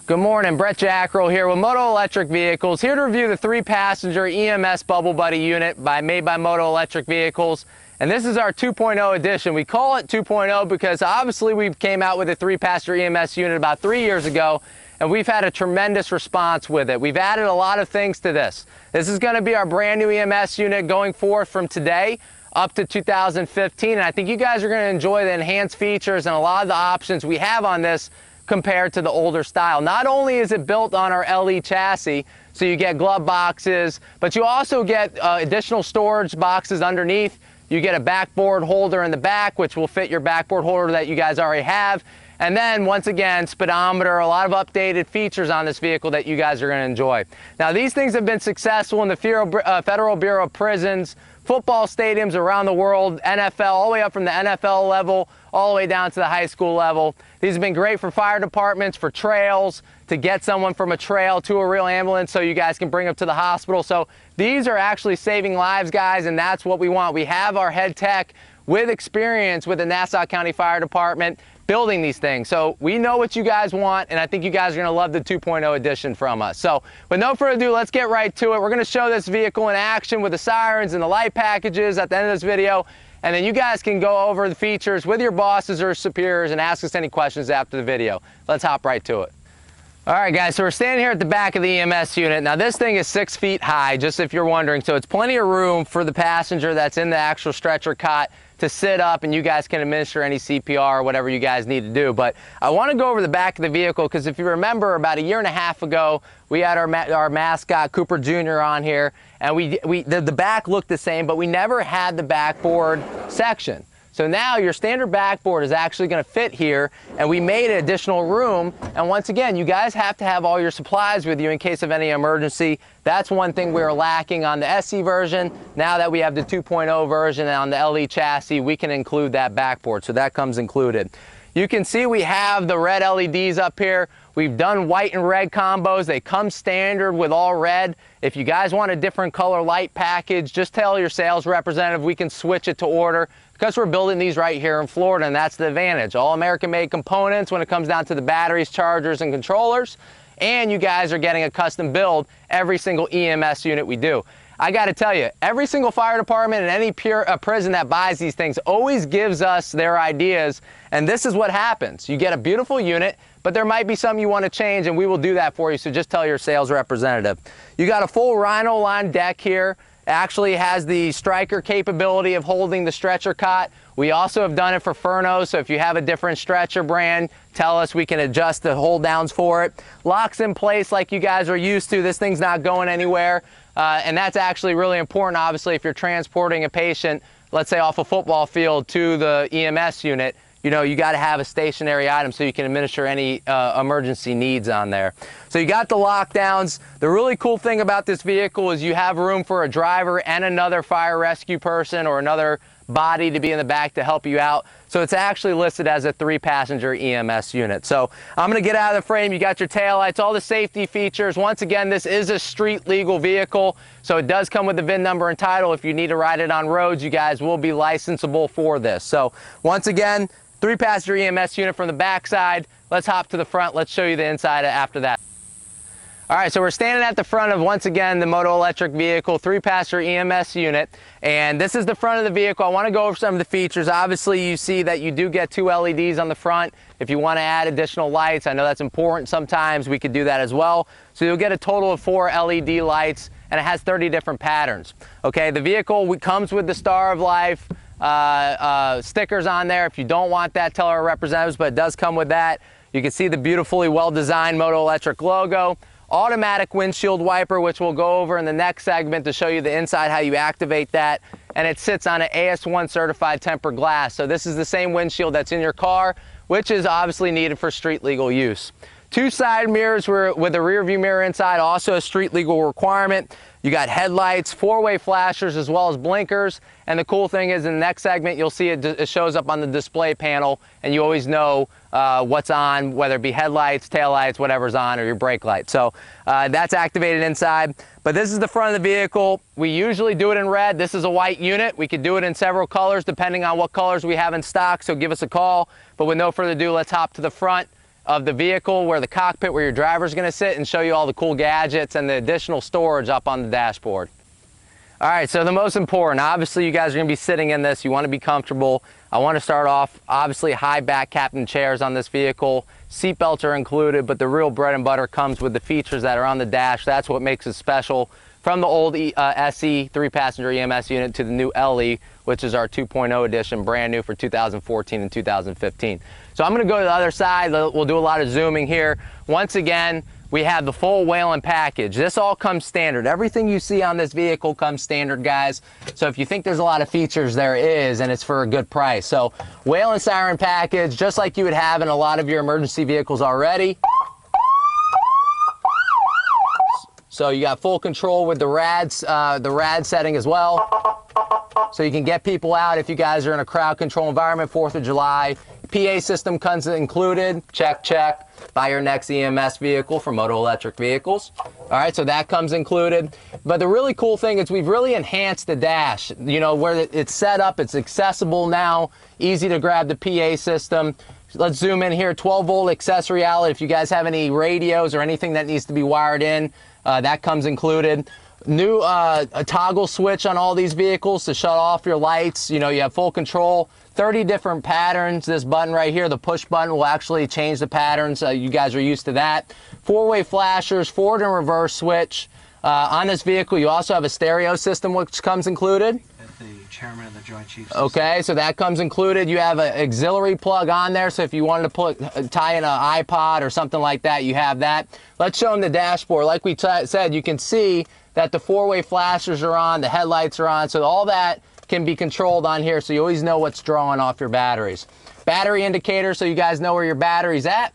Good morning, Brett Jackrell here with Moto Electric Vehicles, here to review the 3-passenger EMS Bubble Buddy unit made by Moto Electric Vehicles. And this is our 2.0 edition. We call it 2.0 because obviously we came out with a 3-passenger EMS unit about 3 years ago, and we've had a tremendous response with it. We've added a lot of things to this. This is going to be our brand new EMS unit going forth from today up to 2015, and I think you guys are going to enjoy the enhanced features and a lot of the options we have on this compared to the older style. Not only is it built on our LE chassis, so you get glove boxes, but you also get additional storage boxes underneath. You get a backboard holder in the back, which will fit your backboard holder that you guys already have. And then, once again, speedometer, a lot of updated features on this vehicle that you guys are going to enjoy. Now, these things have been successful in the Federal Bureau of Prisons, football stadiums around the world, NFL, all the way up from the NFL level, all the way down to the high school level. These have been great for fire departments, for trails, to get someone from a trail to a real ambulance so you guys can bring them to the hospital. So these are actually saving lives, guys, and that's what we want. We have our head tech with experience with the Nassau County Fire Department building these things. So we know what you guys want, and I think you guys are going to love the 2.0 edition from us. So with no further ado, let's get right to it. We're going to show this vehicle in action with the sirens and the light packages at the end of this video, and then you guys can go over the features with your bosses or superiors and ask us any questions after the video. Let's hop right to it. All right, guys, so we're standing here at the back of the EMS unit. Now, this thing is 6 feet high, just if you're wondering, so it's plenty of room for the passenger that's in the actual stretcher cot to sit up, and you guys can administer any CPR or whatever you guys need to do. But I want to go over the back of the vehicle because if you remember, about a year and a half ago, we had our mascot, Cooper Jr. on here, and the back looked the same, but we never had the backboard section. So now your standard backboard is actually going to fit here, and we made additional room. And once again, you guys have to have all your supplies with you in case of any emergency. That's one thing we were lacking on the SE version. Now that we have the 2.0 version on the LE chassis, we can include that backboard, so that comes included. You can see we have the red LEDs up here. We've done white and red combos. They come standard with all red. If you guys want a different color light package, just tell your sales representative we can switch it to order, because we're building these right here in Florida, and that's the advantage. All American-made components when it comes down to the batteries, chargers, and controllers, and you guys are getting a custom build every single EMS unit we do. I got to tell you, every single fire department and any prison that buys these things always gives us their ideas, and this is what happens. You get a beautiful unit, but there might be some you want to change, and we will do that for you, so just tell your sales representative. You got a full Rhino line deck here. Actually has the striker capability of holding the stretcher cot. We also have done it for Furno, so if you have a different stretcher brand, tell us, we can adjust the hold downs for it. Locks in place like you guys are used to. This thing's not going anywhere, and that's actually really important, obviously, if you're transporting a patient, let's say off a football field to the EMS unit. You know, you got to have a stationary item so you can administer any emergency needs on there. So you got the lockdowns. The really cool thing about this vehicle is you have room for a driver and another fire rescue person or another body to be in the back to help you out. So it's actually listed as a 3-passenger EMS unit. So I'm going to get out of the frame. You got your taillights, all the safety features. Once again, this is a street legal vehicle, so it does come with the VIN number and title. If you need to ride it on roads, you guys will be licensable for this. So once again, 3-passenger EMS unit from the back side. Let's hop to the front. Let's show you the inside after that. All right, so we're standing at the front of, once again, the Moto Electric vehicle, 3-passenger EMS unit. And this is the front of the vehicle. I want to go over some of the features. Obviously, you see that you do get 2 LEDs on the front. If you want to add additional lights, I know that's important sometimes, we could do that as well. So you'll get a total of 4 LED lights, and it has 30 different patterns. Okay, the vehicle comes with the Star of Life stickers on there. If you don't want that, tell our representatives, but it does come with that. You can see the beautifully well-designed Moto Electric logo. Automatic windshield wiper, which we'll go over in the next segment to show you the inside, how you activate that. And it sits on an AS1 certified tempered glass. So this is the same windshield that's in your car, which is obviously needed for street legal use. 2 side mirrors with a rear view mirror inside, also a street legal requirement. You got headlights, 4-way flashers, as well as blinkers. And the cool thing is, in the next segment, you'll see it shows up on the display panel, and you always know what's on, whether it be headlights, taillights, whatever's on, or your brake light. So that's activated inside. But this is the front of the vehicle. We usually do it in red. This is a white unit. We could do it in several colors depending on what colors we have in stock, so give us a call. But with no further ado, let's hop to the front of the vehicle, where the cockpit, where your driver's going to sit, and show you all the cool gadgets and the additional storage up on the dashboard. All right, so the most important, obviously you guys are going to be sitting in this. You want to be comfortable. I want to start off, obviously, high back captain chairs on this vehicle. Seat belts are included, but the real bread and butter comes with the features that are on the dash. That's what makes it special. From the old SE 3-passenger EMS unit to the new LE, which is our 2.0 edition, brand new for 2014 and 2015. So I'm going to go to the other side. We'll do a lot of zooming here. Once again, we have the full Whelen package. This all comes standard. Everything you see on this vehicle comes standard, guys. So if you think there's a lot of features, there is, and it's for a good price. So Whelen siren package, just like you would have in a lot of your emergency vehicles already. So you got full control with the rad setting as well. So you can get people out if you guys are in a crowd control environment, 4th of July. PA system comes included, check, check. Buy your next EMS vehicle from Moto Electric Vehicles. All right, so that comes included. But the really cool thing is we've really enhanced the dash. You know, where it's set up, it's accessible now, easy to grab the PA system. Let's zoom in here, 12-volt accessory outlet. If you guys have any radios or anything that needs to be wired in, that comes included. New a toggle switch on all these vehicles to shut off your lights. You know, you have full control. 30 different patterns. This button right here, the push button, will actually change the patterns. You guys are used to that. 4-way flashers, forward and reverse switch. On this vehicle, you also have a stereo system, which comes included. The chairman of the Joint Chiefs. Okay, so that comes included. You have an auxiliary plug on there, so if you wanted to tie in an iPod or something like that, you have that. Let's show them the dashboard. Like we said, you can see that the 4-way flashers are on, the headlights are on, so all that can be controlled on here, so you always know what's drawing off your batteries. Battery indicator, so you guys know where your battery's at.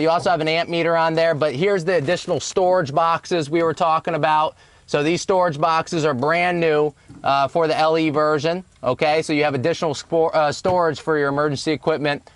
You also have an amp meter on there, but here's the additional storage boxes we were talking about. So these storage boxes are brand new for the LE version, okay? So you have additional storage for your emergency equipment.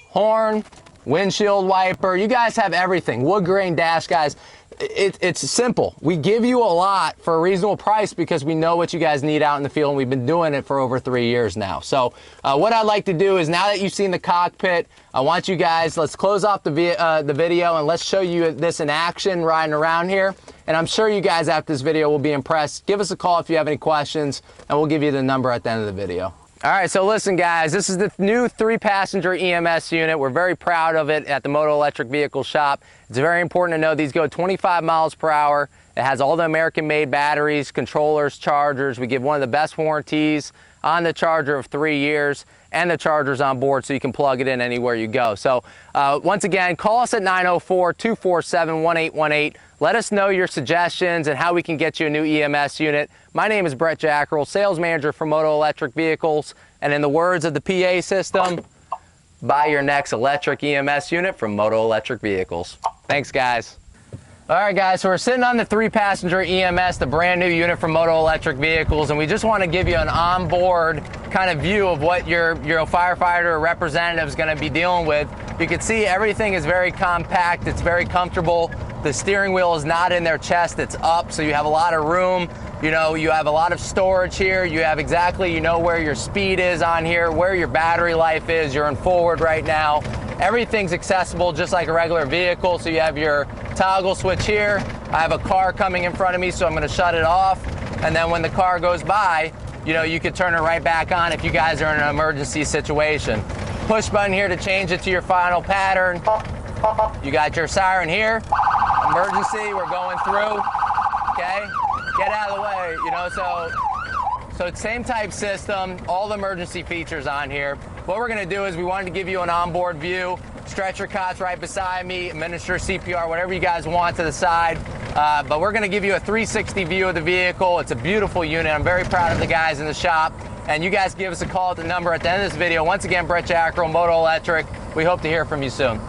Horn, windshield wiper, you guys have everything. Wood grain dash, guys. It's simple. We give you a lot for a reasonable price because we know what you guys need out in the field, and we've been doing it for over 3 years now. So what I'd like to do is, now that you've seen the cockpit, I want you guys, let's close off the video and let's show you this in action riding around here. And I'm sure you guys after this video will be impressed. Give us a call if you have any questions, and we'll give you the number at the end of the video. All right, so listen, guys, this is the new 3-passenger EMS unit. We're very proud of it at the Moto Electric Vehicle Shop. It's very important to know these go 25 miles per hour. It has all the American-made batteries, controllers, chargers. We give one of the best warranties on the charger of 3 years, and the charger's on board so you can plug it in anywhere you go. So once again, call us at 904-247-1818. Let us know your suggestions and how we can get you a new EMS unit. My name is Brett Jackerl, sales manager for Moto Electric Vehicles. And in the words of the PA system, buy your next electric EMS unit from Moto Electric Vehicles. Thanks, guys. All right, guys, so we're sitting on the 3-passenger EMS, the brand new unit from Moto Electric Vehicles, and we just want to give you an onboard kind of view of what your firefighter or representative is going to be dealing with. You can see everything is very compact, it's very comfortable. The steering wheel is not in their chest, it's up, so you have a lot of room. You know, you have a lot of storage here. You have exactly, you know where your speed is on here, where your battery life is. You're in forward right now. Everything's accessible just like a regular vehicle. So you have your toggle switch here. I have a car coming in front of me, so I'm gonna shut it off. And then when the car goes by, you know, you could turn it right back on if you guys are in an emergency situation. Push button here to change it to your final pattern. You got your siren here. Emergency, we're going through, okay? Get out of the way, you know, so it's same type system, all the emergency features on here. What we're gonna do is we wanted to give you an onboard view, stretcher cots right beside me, administer CPR, whatever you guys want to the side. But we're gonna give you a 360 view of the vehicle. It's a beautiful unit. I'm very proud of the guys in the shop. And you guys give us a call at the number at the end of this video. Once again, Brett Jackerl, Moto Electric. We hope to hear from you soon.